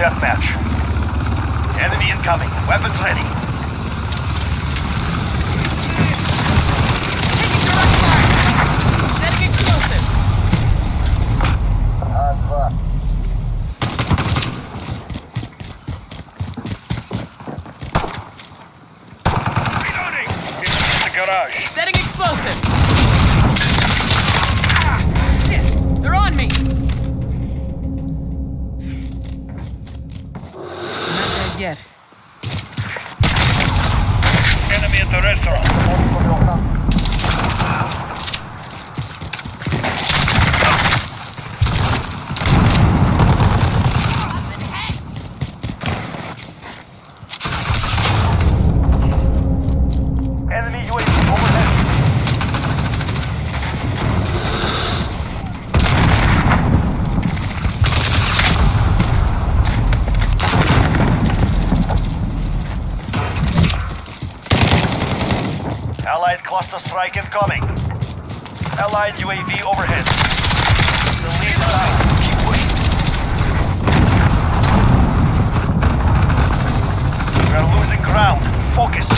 deathmatch. Enemy incoming. Weapons ready. Setting explosive. Reloading! Enemy in the garage. Setting explosive. Shit! They're on me. Not dead yet. Enemy at the restaurant. Enemy UAV overhead. Allied cluster strike incoming. Allied UAV overhead. The lead is out. Keep pushing. We are losing ground. Focus.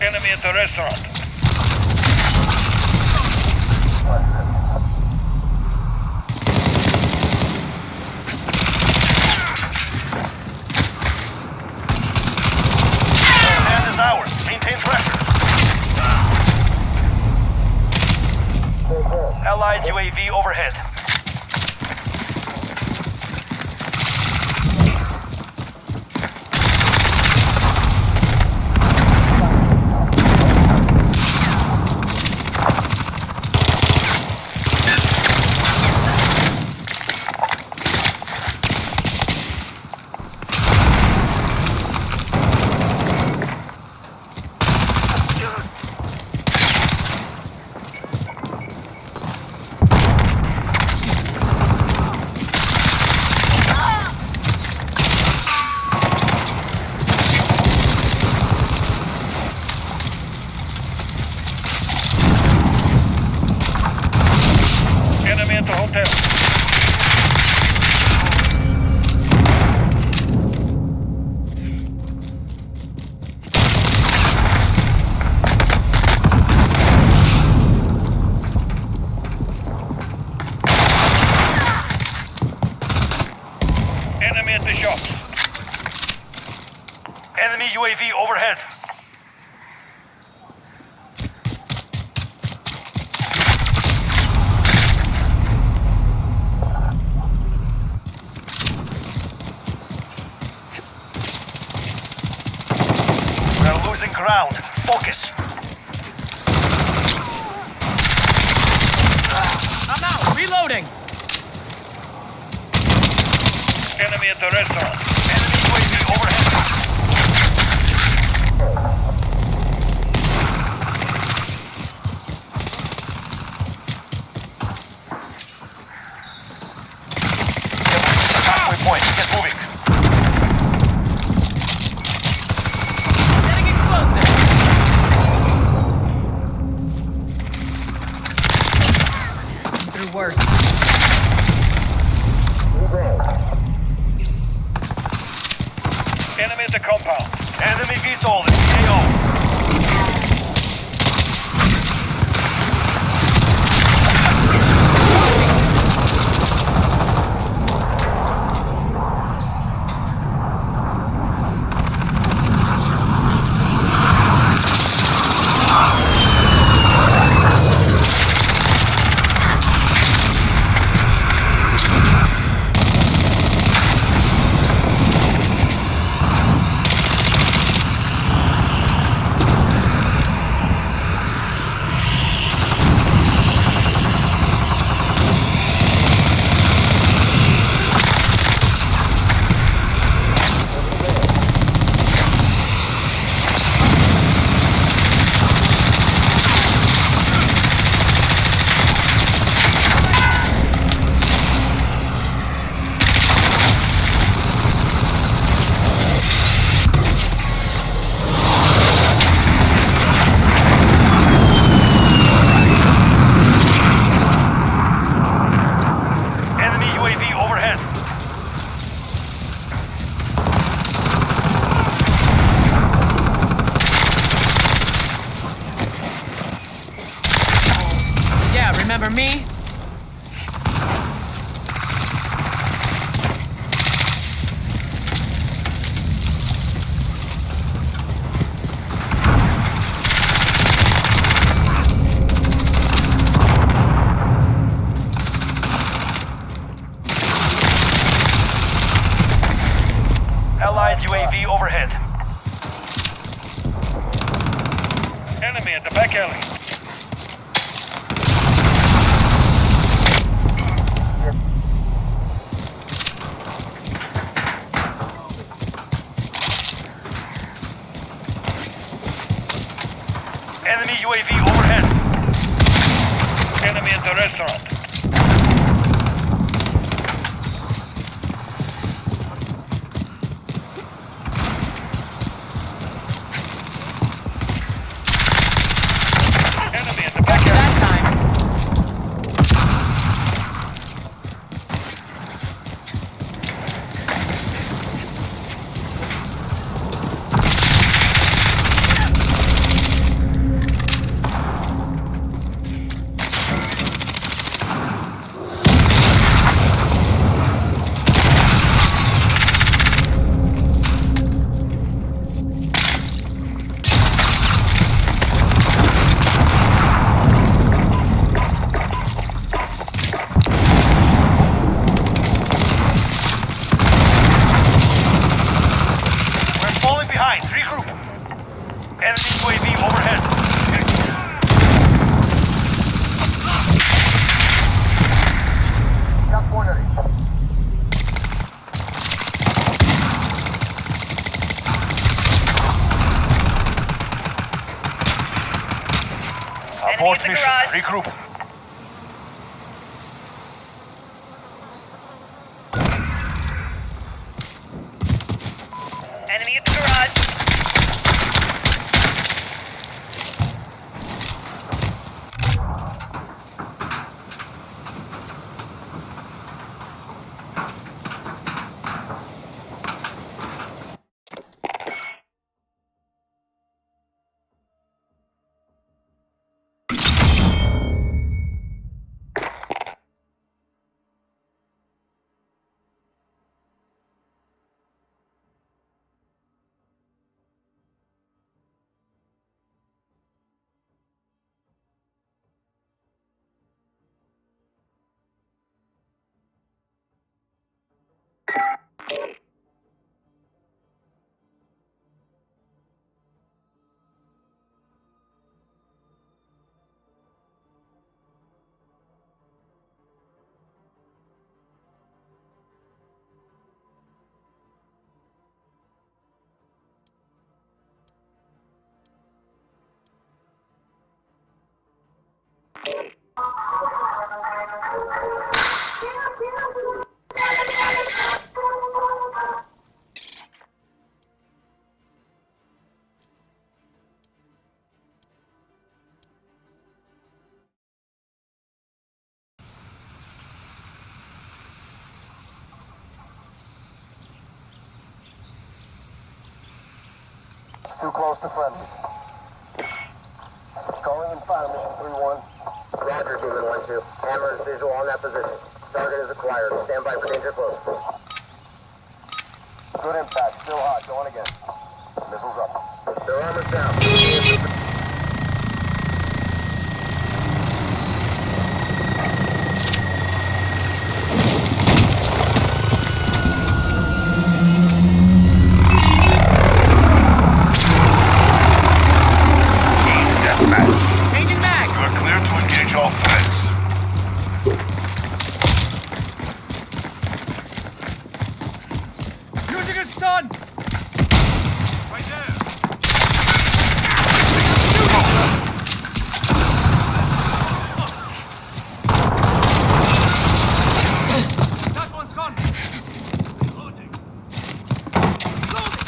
Enemy at the restaurant. Hand is ours. Maintain pressure. Allied UAV overhead. Enemy at the hotel. Enemy at the shops. Enemy UAV overhead. We are losing ground. Focus. I'm out. Reloading. Enemy at the restaurant. Enemy UAV overhead. Halfway point. Get moving. Setting explosive. Through worse. Enemy at the compound. Enemy VTOL in KO. Yeah, remember me? Allied UAV overhead. Enemy at the back alley. Enemy UAV overhead. Enemy at the restaurant. Enemy at the back alley. That time. We're falling behind. Regroup. Enemy UAV overhead. Abort mission. Regroup. Enemy at the garage. Too close to friendly. Calling in fire, mission 3-1. Roger, Demon 1-2. Hammer is visual on that position. Target is acquired. Stand by for danger close. Good impact. Still hot. Going again. Missiles up. Their armor's down. Changing mag. You are clear to engage all threats. Using a stun. Right there. That one's gone. Loading. Loading.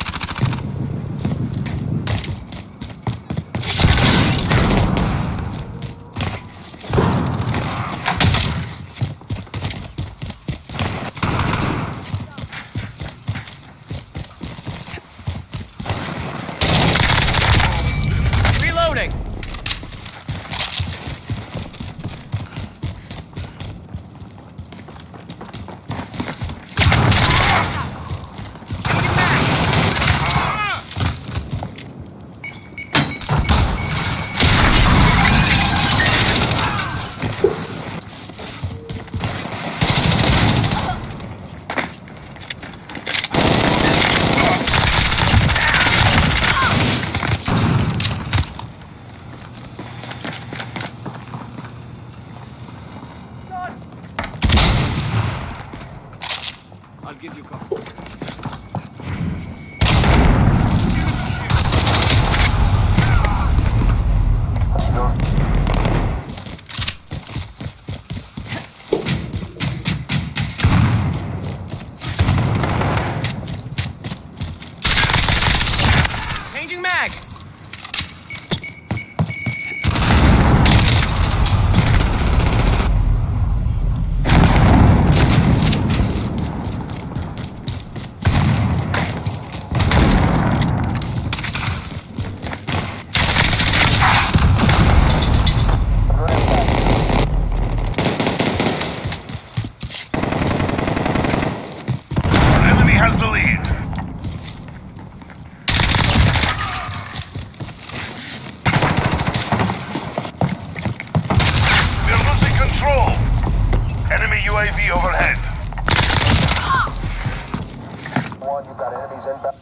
give you cover. Changing mag. Enemy has the lead. We're losing control. Enemy UAV overhead. One, you've got enemies inbound.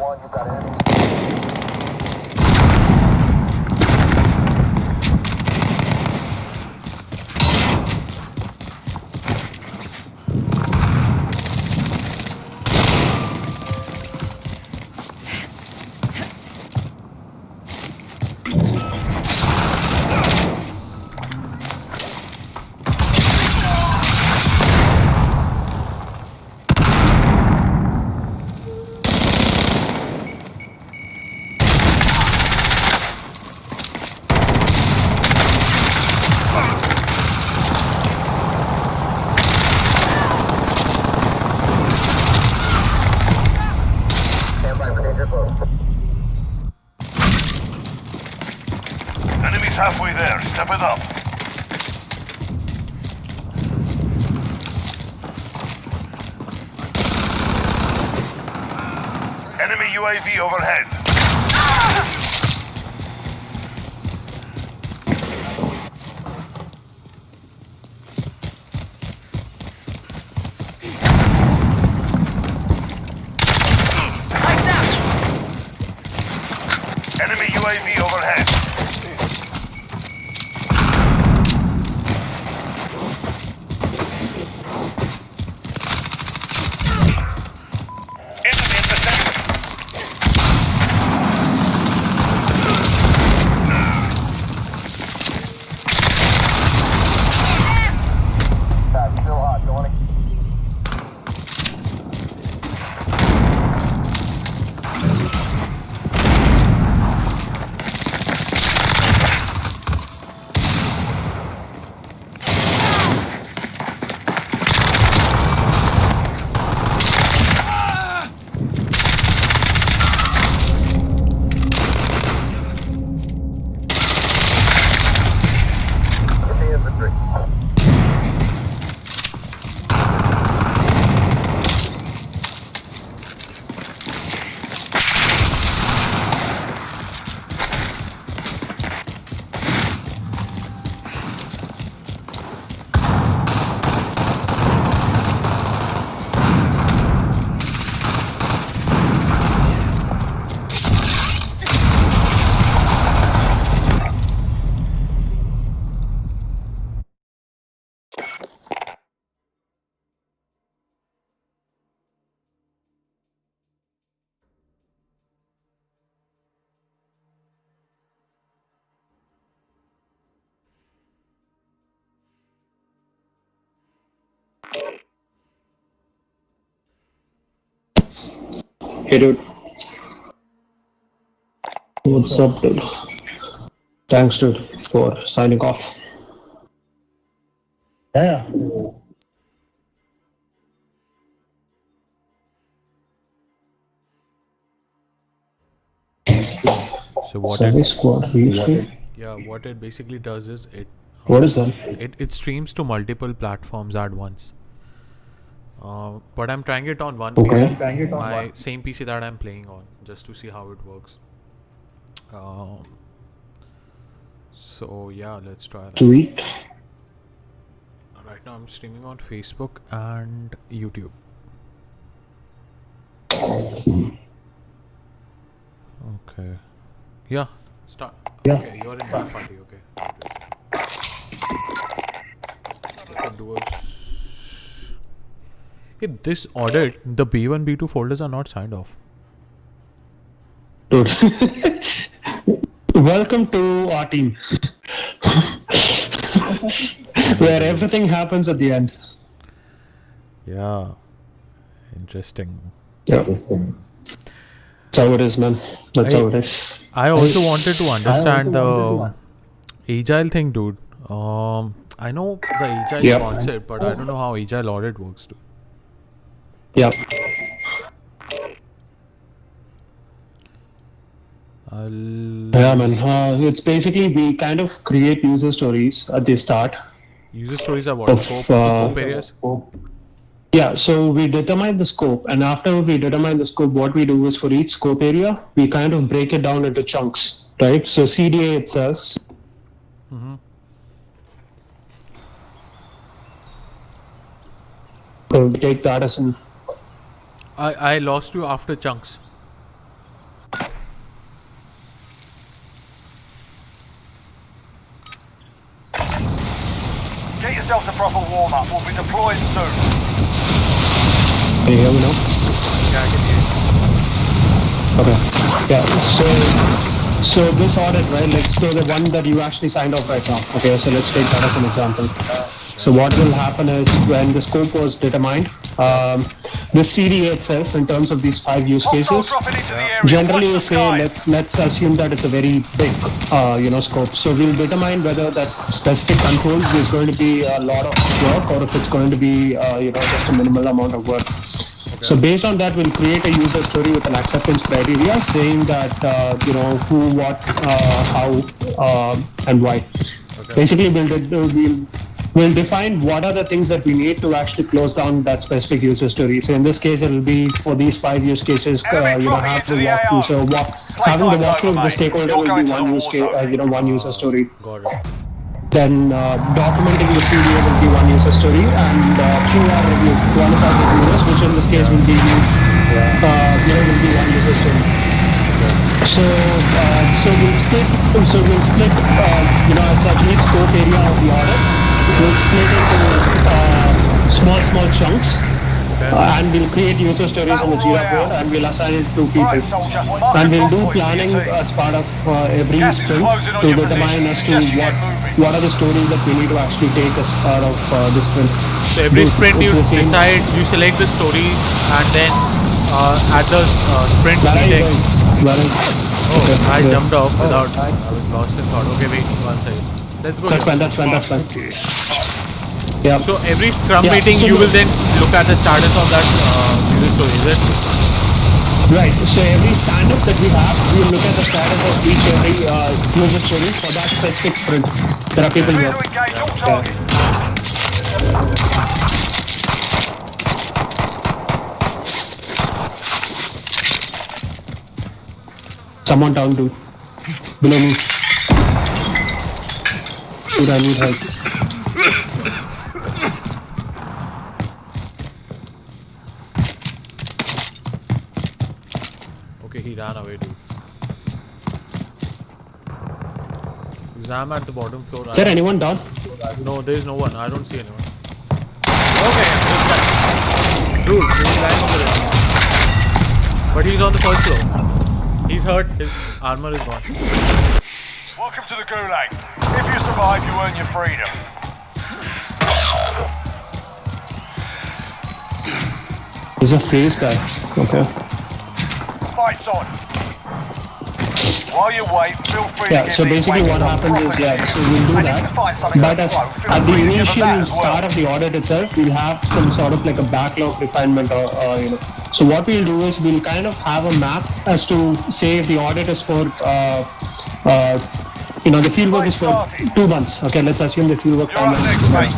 One, you've got enemies. Stand by for danger close. Enemy's halfway there. Step it up. Enemy UAV overhead. Lights out. Enemy UAV overhead. Enemy in the center. Still hot. Don't want to. Hit the infantry. Hey dude, what's up dude? Thanks dude for signing off. Yeah. So what Service squad restream. what it basically does is What is that? it streams to multiple platforms at once. But I'm trying it on one Okay. PC, my same PC that I'm playing on, just to see how it works. So yeah, let's try that. Sweet. Alright. Right now I'm streaming on Facebook and YouTube. Okay. Yeah. Start. Yeah. Okay, you're in that party. Okay. Hey, this audit, the B1, B2 folders are not signed off. Dude. Welcome to our team. Where everything happens at the end. Yeah. Interesting. Yeah. That's how it is, man. That's how it is. I also wanted to understand the agile thing, dude. I know the agile concept, but I don't know how agile audit works, dude. Yeah. Yeah, man. It's basically we kind of create user stories at the start. User stories are what? Scope areas? Yeah, so we determine the scope, and after we determine the scope, what we do is for each scope area, we kind of break it down into chunks, right? So CDA itself. So we take that as an. I lost you after chunks. Get yourself a proper warm-up. We'll be deployed soon. Can you hear me now? Yeah, I can hear you. Okay. Yeah. So this audit, right? So the one that you actually signed off right now. Okay. So let's take that as an example. So what will happen is when the scope was determined, the CDA itself, in terms of these 5 use cases, generally you say let's assume that it's a very big, scope. So we'll determine whether that specific control is going to be a lot of work or if it's going to be, just a minimal amount of work. So based on that, we'll create a user story with an acceptance criteria saying that, who, what, how, and why. Basically, we'll define what are the things that we need to actually close down that specific user story. So in this case, it will be for these 5 use cases, have to walk through. So having the walkthrough of the stakeholder will be one use case, one user story. Got it. Then documenting the CDA will be one user story, and QR review, qualified reviewers, which in this case will be one user story. So we'll split as such each scope area of the audit. We'll split into small chunks. And we'll create user stories on the Jira board, and we'll assign it to people. And we'll do planning as part of every sprint to determine as to what are the stories that we need to actually take as part of this sprint. So every sprint you decide, you select the stories, and then at the sprint meeting. I jumped off without. I was lost in thought. Okay, wait, one second. Let's go. That's fine. Yeah. So every scrum meeting, you will then look at the status of that user story, is it? Right. So every stand-up that we have, we'll look at the status of every user story for that specific sprint. There are people here. Someone down, dude. Below me. Dude, I need help. He ran away, dude. Exam at the bottom floor. Is there anyone down? No, there is no one. I don't see anyone. Okay, dude, he's lying over there. But he's on the first floor. He's hurt. His armor is gone. Welcome to the Gulag. If you survive, you earn your freedom. He's a phase guy. Okay. Fight's on. While you wait, feel free to get so basically what happens is, so we'll do that. But at the initial start of the audit itself, we'll have some sort of like a backlog refinement So what we'll do is we'll kind of have a map as to say if the audit is for, the fieldwork is for 2 months. Okay, let's assume the fieldwork time is 2 months.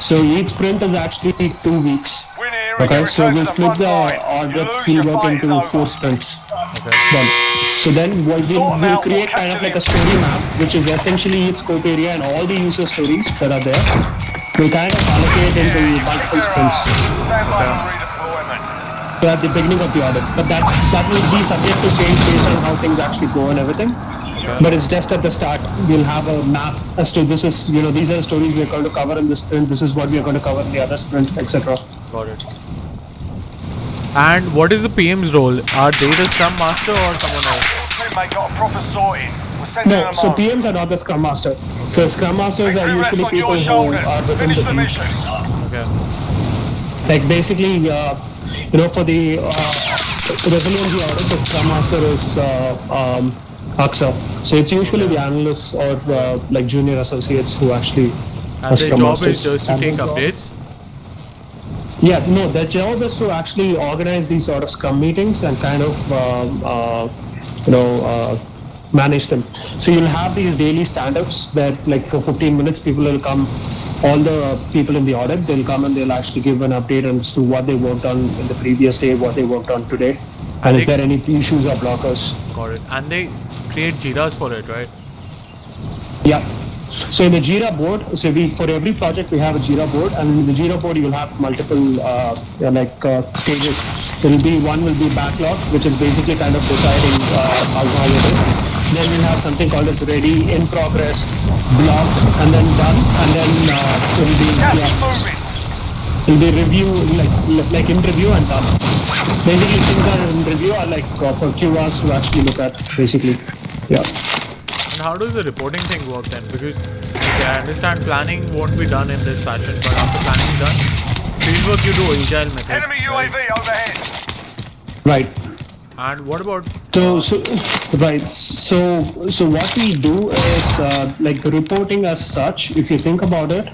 So each sprint is actually 2 weeks. Okay, so we'll split the audit fieldwork into 4 sprints. Okay. So then we'll create kind of like a story map, which is essentially its scope area and all the user stories that are there. we kind of allocate into multiple sprints. Stand by for redeployment. So at the beginning of the audit, but that will be subject to change based on how things actually go and everything. But it's just at the start, we'll have a map as to this is, these are the stories we're going to cover in this sprint, this is what we're going to cover in the other sprint, etc. Got it. And what is the PM's role? Are they the Scrum Master or someone else? Teammate got a proper sorting. We're sending No, them so on. PMs are not the Scrum Master. So Scrum Masters are Victory rests usually on people your who shoulders. are within Finish the the team. mission. Okay. Like basically, for the resiliency audit, the Scrum Master is AXA. So it's usually the analysts or like junior associates who actually are And their Scrum job Masters. is just to take updates? Yeah, no, their job is to actually organize these sort of Scrum meetings and kind of, manage them. So you'll have these daily stand-ups where like for 15 minutes people will come, all the people in the audit, they'll come and they'll actually give an update as to what they worked on in the previous day, what they worked on today, and is there any issues or blockers. Got it. And they create Jiras for it, right? Yeah. So in the Jira board, for every project we have a Jira board, and in the Jira board you'll have multiple stages. So one will be backlog, which is basically kind of deciding how it is. Then we'll have something called as ready, in progress, blocked, and then done, and then it'll be review, like in review and done. Basically things that are in review are like for QRs to actually look at, basically. Yeah. And how does the reporting thing work then? Because I understand planning won't be done in this fashion, but after planning is done, fieldwork you do agile method. Enemy UAV overhead. Right. And what about So what we do is like the reporting as such, if you think about it,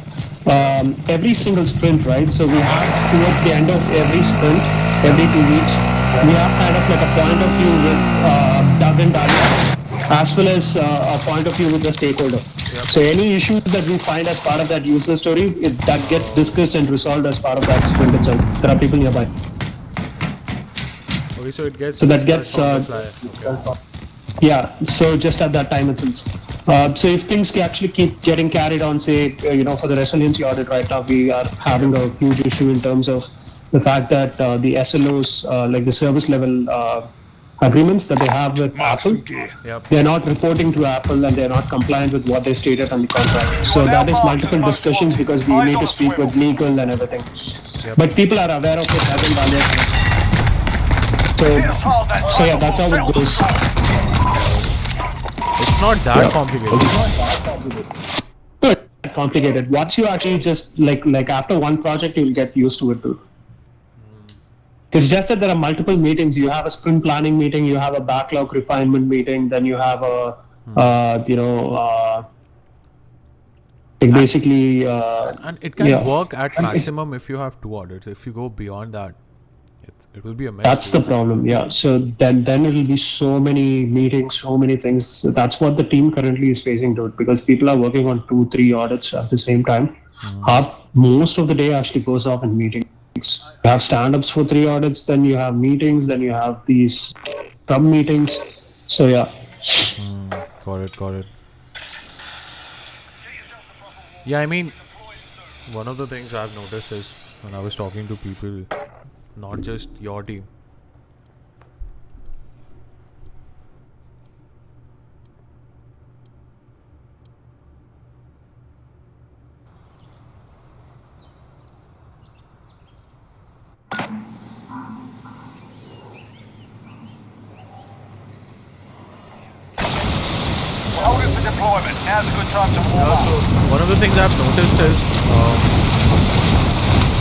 every single sprint, right? So we have towards the end of every sprint, every 2 weeks, we have kind of like a point of view with Doug and Dalia, as well as a point of view with the stakeholder. So any issues that we find as part of that user story, that gets discussed and resolved as part of that sprint itself. There are people nearby. okay, so it gets So that gets yeah, so just at that time itself. So if things actually keep getting carried on, say, for the resiliency audit right now, we are having a huge issue in terms of the fact that the SLOs, like the service level agreements that they have with Apple, they're not reporting to Apple and they're not compliant with what they stated on the contract. So that is multiple discussions because we need to speak with legal and everything. But people are aware of it, haven't done it. So yeah, that's how it goes. It's not that complicated. Good. Complicated. Once you actually just like after one project, you'll get used to it too. It's just that there are multiple meetings. You have a sprint planning meeting, you have a backlog refinement meeting, then you have a, basically. And it can work at maximum if you have 2 audits. If you go beyond that, it will be a mess. That's the problem, yeah. So then it will be so many meetings, so many things. So that's what the team currently is facing to it because people are working on 2-3 audits at the same time. Most of the day actually goes off in meetings. You have stand-ups for 3 audits, then you have meetings, then you have these scrum meetings. So yeah. Got it. Yeah, I mean, one of the things I've noticed is when I was talking to people, not just your team. Hold it for deployment. Now's a good time to warm up. So one of the things I've noticed is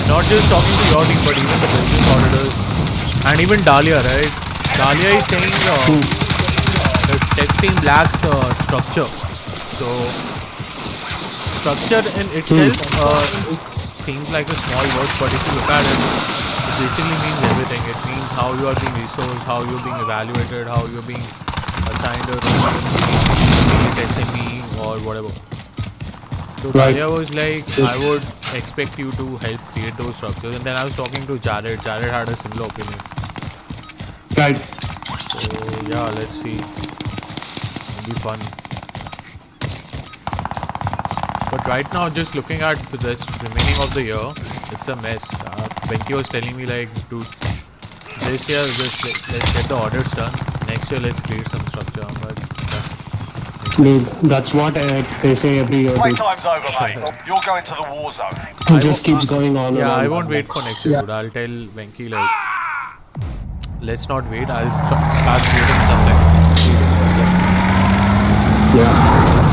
not just talking to your team, but even the business auditors and even Dahlia, right? Dahlia is saying the tech team lacks structure. So structure in itself it seems like a small word, but if you look at it, it basically means everything. It means how you are being resourced, how you're being evaluated, how you're being assigned a role in SME or whatever. So Dahlia was like, I would expect you to help create those structures. And then I was talking to Jared. Jared had a similar opinion. Right. So yeah, let's see. It'll be fun. But right now, just looking at the rest remaining of the year, it's a mess. Venki was telling me like, dude, this year just let's get the audits done. Next year, let's create some structure. But Dude, that's what they say every year. Dude. Playtime's over, mate. You're going to the war zone. It just keeps going on. yeah, and on. I won't wait for next year, dude. I'll tell Venki like, let's not wait. I'll start creating something. Yeah.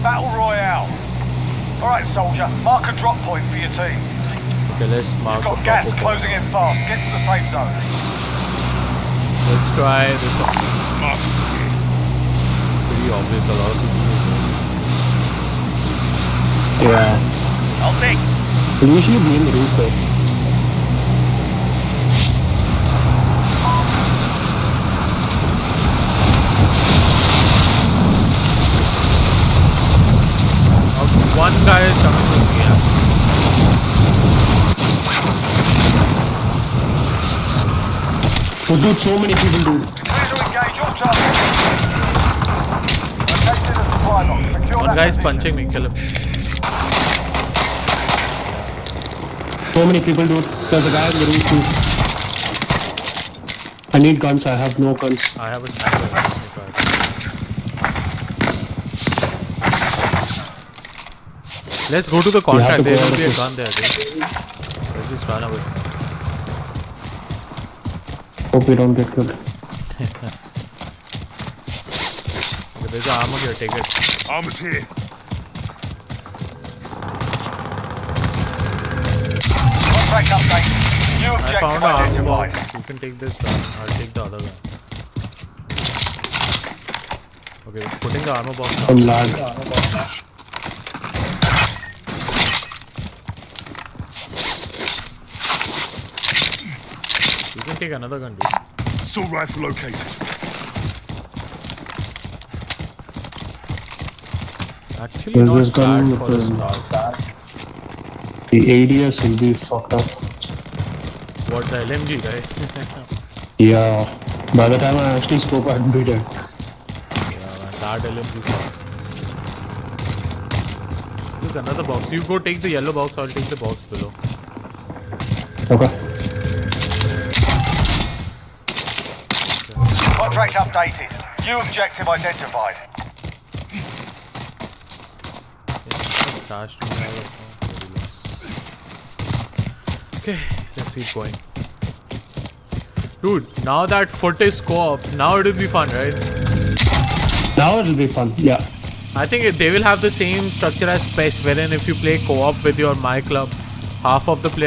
Battle Royale. Alright, soldier. Mark a drop point for your team. Okay, let's mark. Got gas closing in fast. Get to the safe zone. Let's try this one. Pretty obvious, a lot of people do this. Yeah. I'll take. It'll usually be in the roof though. One guy is coming to me. Oh, dude, so many people do. Clear to engage all targets. Located a supply box. Secure One that guy is position. punching me. Kill him. So many people do. There's a guy in the roof too. I need guns. I have no guns. I have a sniper. Let's go to the contract. There will be a gun there, dude. Let's just run away. Hope we don't get killed. Okay, there's an armor here. Take it. Armor's here. Contract update. New I objective found an armor identified. box. You can take this gun. I'll take the other gun. Okay, putting the armor box I'm down. lag. You can take another gun, dude. Assault rifle located. Actually, There's not this gun bad with for a the- start. The ADS will be fucked up. What, the LMG, right? Yeah. By the time I actually scope, I'd be dead. Yeah, man, that LMG sucks. There's another box. You go take the yellow box, I'll take the box below. Okay. Contract updated. New objective identified. Stashed me out of very less. Okay, let's keep going. Dude, now that foot is co-op, now it'll be fun, right? Now it'll be fun. Yeah. I think they will have the same structure as PES, wherein if you play co-op with your my club, half of the players